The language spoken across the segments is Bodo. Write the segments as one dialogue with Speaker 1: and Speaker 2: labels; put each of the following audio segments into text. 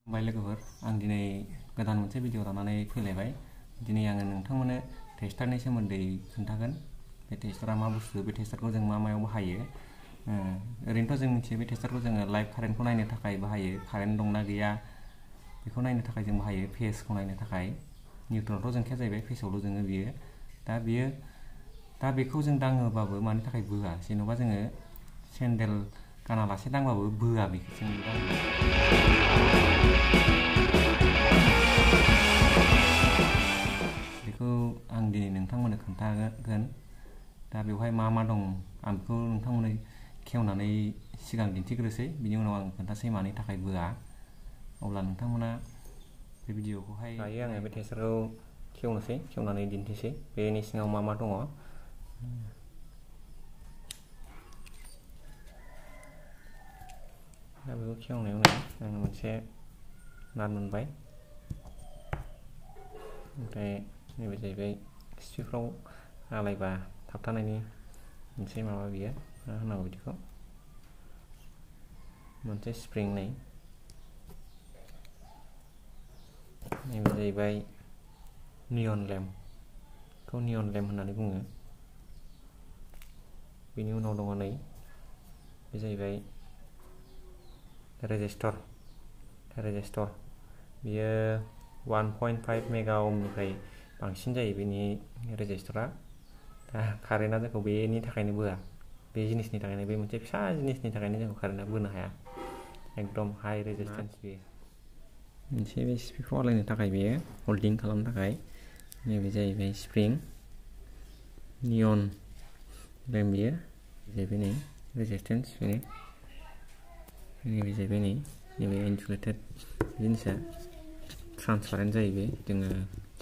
Speaker 1: खुलुमबाय लोगोफोर, आं दिनै गोदान मोनसे भिडिअ लानानै फैलायबाय। दिनै आङो नोंथांमोननो टेस्टारनि सोमोन्दै खोन्थागोन। बे टेस्टारा मा बुस्थु, बे टेस्टारखौ जों मा मायाव बाहायो। ओरैनोथ' जों मिथियो बे टेस्टारखौ जोङो लाइभ कारेन्टखौ नायनो थाखाय बाहायो। कारेन्ट दंना गैया बेखौ नायनो थाखाय जों बाहायो, फेजखौ नायनो थाखाय। निउट्रलथ' जोंखाया जाहैबाय, फेजआवल' जोङो बियो। दा बेखौ जों दाङोबाबो मानि थाखाय बोआ, जेन'बा जोङो सेन्देल गानालासे दांबाबो बोआ बेखौ जों बेखौ आं दिनै नोंथांमोननो खोन्थागोन। दा बेवहाय मा मा दं आं बेखौ नोंथांमोननो खेवनानै सिगां दिन्थिग्रोसै, बिनि उनाव आं खोन्थासै मानि थाखाय बोआ। अब्ला नोंथांमोना बे भिडिअखौहाय दायो आङो बे टेस्टारखौ खेवनानै दिन्थिसै बेनि सिङाव मा मा दङ। दा बेखौ खेवनायावनो आङो मोनसे नाट मोनबाय, ओमफ्राय नैबे जाहैबाय सिफ्राव आलायबा थाबथानायनि मोनसे माबा, बियो मा होनांगौ बिदिखौ, मोनसे स्प्रिं नै। नैबे जाहैबाय नियन लेम्पखौ नियन लेम्प होननानै बुङो। बेनि उनाव दङ नै, बे जाहैबाय रेजिस्टर। बियो 1.5 मेगा अहमनिफ्राय बांसिन जायो बेनि रेजिस्टरा। दा कारेन्टआ जोंखौ बेनि थाखायनो बोआ, बे जिनिसनि थाखायनो, बे मोनसे फिसा जिनिसनि थाखायनो जोंखौ कारेन्टआ बोनो हाया। एकदम हाई रेजिस्टेन्स बेयो। मोनसे बे स्पिकखौ आलायनो थाखाय बेयो हल्डिं खालामनो थाखाय। नैबे जाहैबाय स्प्रिं नियन लेम्प, बेयो जाहैबाय नै रेजिस्टेन्स बेनो। नैबे जाहैबाय नैबे इन्सुलेटेड जिनिसा ट्रान्सपारेन्ट जायो, बे जोङो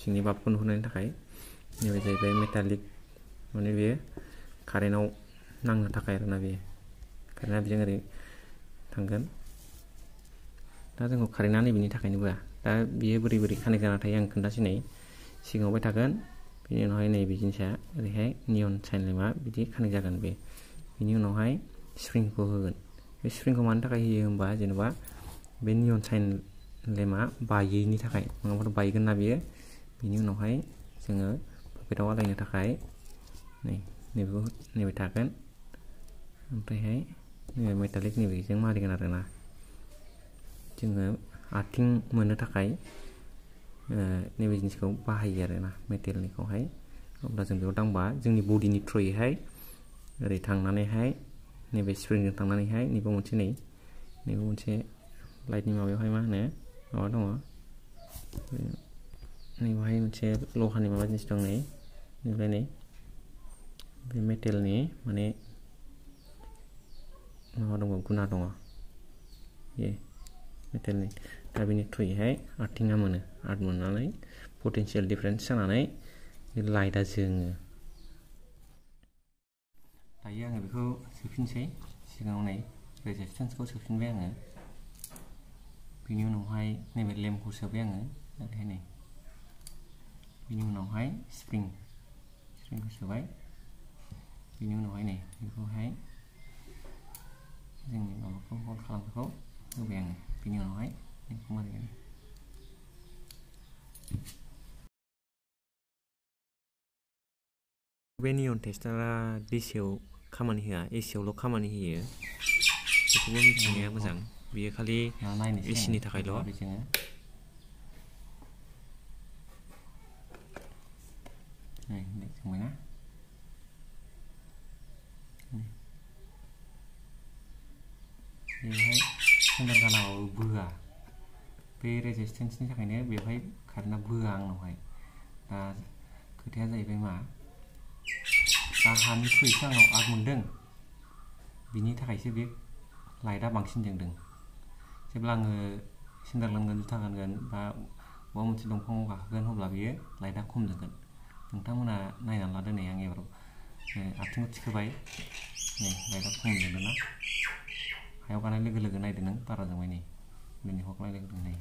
Speaker 1: सिंनि बाल्बखौ नुहोनायनि थाखाय। नैबे जाहैबाय मेटालिक, माने बेयो कारेन्टआव नांनो थाखाय आरोना, बेयो कारेन्टआ बेजों ओरै थांगोन। दा जोंखौ कारेन्टआ नैबेनि थाखायनो बोआ। दा बियो बोरै बोरै कानेक्ट जाना थायो आं खोन्थासै नै। सिगाङावहाय थागोन, बेनि उनावहाय नैबे जिनिसा ओरैहाय नियन साइन लेम्पआ बिदि कानेक्ट जागोन बे। बेनि उनावहाय स्प्रिंखौ होगोन। बे स्प्रिंखौ मानि थाखाय होयो होमबा, जेनेबा बे नियन साइन लेम्पआ बायैनि थाखाय, नङाबाथ' बायगोन ना बियो। बेनि उनावहाय जोङो पकेटाव आलायनो थाखाय नैबेखौ नैबे थागोन, ओमफ्रायहाय नैबे मेटालिक नैबेजों मारिगोन आरोना। जोङो आर्थिं मोननो थाखाय नैबे जिनिसखौ बाहायो आरोना, मेटेलनिखौहाय। अब्ला जों बेयाव दांबा जोंनि बडिनि थ्रुयैहाय ओरै थांनानैहाय नैबे स्प्रिंजों थांनानैहाय नैबे मोनसे नैबे मोनसे लाइटनि माबायावहाय मा होनो माबा दङ, नैबेहाय मोनसे लहानि माबा जिनिस दं नै, नैबे बे मेटेलनि माने माबा दङ, गुना दङ बे मेटेलनि। दा बेनि थ्रुयैहाय आर्थिंआ मोनो, आर्थ मोननानै पटेनसियेल डिफारेन्स जानानै लाइटआ जोङो। दायो आङो बेखौ सोफिनसै। सिगाङाव नै रेजिस्टेन्सखौ सोफिनबाय आङो, बेनि उनावहाय नैबे लेम्पखौ सोबाय आङो ओरैहाय नै, बेनि उनावहाय स्प्रिंखौ सोबाय, बेनि उनावहाय नै बेखौहाय जोंनि माबाखौ हल्ड खालामग्राखौ होबाय आङो, बेनि उनावहाय बेखौ मारिगोन। बे नियन टेस्टारा डिसिआव खामानि होआ, एसिआवल' खामानि होयो। बेखौबो मिथिनाया मोजां। बेयो खालि एसिनि थाखायल'। जोंबायना बेवहाय सेन्देल गानाबाबो बोआ, बे रेजिस्टेन्सनि थाखायनो बेवहाय कारेन्टआ बोआ आंनावहाय। दा खोथाया जाहैबाय मा, दा हानि थ्रुयैसो आंनाव आर्थ मोनदों, बिनि थाखायसो बे लाइटआ बांसिन जोंदों। जेब्ला आङो सेन्देल गानगोन, जुथा गानगोन, बा बबेबा मोनसे दंफाङाव गाखोगोन, अब्ला बियो लाइटआ खम जोंगोन। नोंथांमोना नायनानै लादो, नै आं एबार आथिंखौ थिखोबाय, नै लाइटआ खम जोंदों ना। हायाव गानाय लोगो लोगो नायदो नों, बारा जोंबाय नै, बेनि हख्लाय लोगो लोगो नै,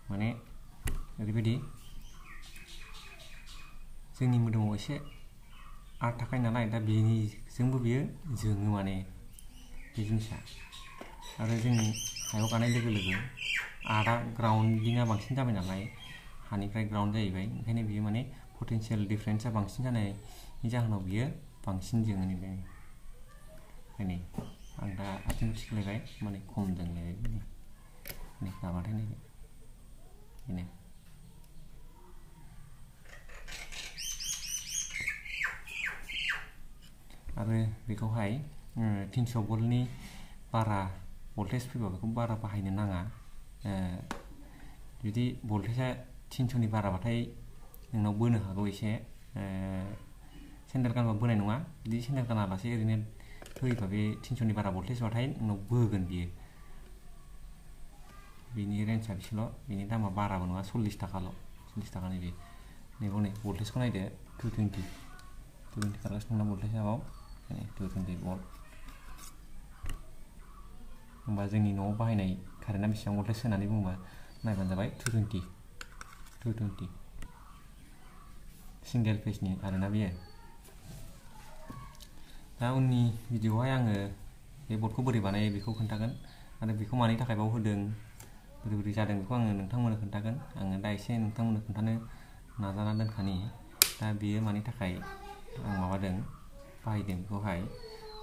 Speaker 1: माने ओरैबायदि जोंनि मोदोमाव एसे आर्थ थाखायो नालाय, दा बेनिजोंबो बियो जोङो, माने बे जिनिसा। आरो जोंनि हायाव गानाय लोगो लोगो आर्टआ ग्राउन्डिंआ बांसिन जाबाय नालाय हानिफ्राय ग्राउन्ड जाहैबाय ओंखायनो बियो माने पटेनशियेल डिफारेन्सआ बांसिन जानायनि जाहोनाव बियो बांसिन जोङो नैबे नै आं दा आथिंखौ थिखलायबाय माने खम जोंलायबाय नै गाबाथाय नै बेनो आरो बेखौहाय 300 भल्टनि बारा भल्टेज फैबा बेखौ बारा बाहायनो नाङा जुदि भल्टेजआ 300नि बाराबाथाय नोंनाव बोनो हागौ एसे सेन्देल गानबा बोनाय नङा जुदि सेन्देल गानालासे ओरैनो होयोबा बे 300नि बारा भल्टेजबाथाय नोंनाव बोगोन बियो बिनि रेन्जआ बिसेल' बिनि दामा बाराबो नङा 40 थाखाल' 40 थाखानि बे नैबाव नै भल्टेजखौ नायदो 220 खारगासिनो दं भल्टेजआ बाव 220 भल्ट होमबा जोंनि न'आव बाहायनाय कारेन्टआ बेसेबां भल्टेज होननानै बुङोबा नायबानो जाबाय 220 सिंगेल फेजनि आरोना बेयो दा उननि भिडिअआवहाय आङो बे बर्डखौ बोरै बानायो बेखौ खोन्थागोन आरो बेखौ मानि थाखाय बाव होदों बोरै जादों बेखौ आङो नोंथांमोननो खोन्थागोन आङो दा एसे नोंथांमोननो खोन्थानो नाजाना दोनखानि दा बेयो मानि थाखाय आं माबादों बाहायदों बेखौहाय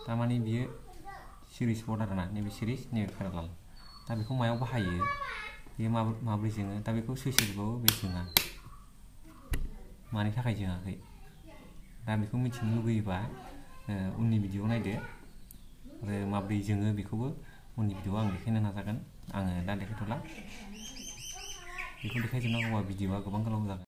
Speaker 1: थारमाने बियो सिरिस बर्ड आरोना नैबे सिरिस नैबे पेरालाल दा बेखौ मायाव बाहायो बेयो माब्रै जोङो दा बेखौ सुइस होबाबो बे जोङा मानि थाखाय जोङाखै दा बेखौ मिथिनो लुबैयोबा उननि भिडिअआव नायदो आरो माब्रै जोङो बेखौबो उननि भिडिअआव आं देखायनो नाजागोन आङो दा देखायथ'ला बेखौ देखायजोबनांगौबा भिडिअआ गोबां गोलाव जागोन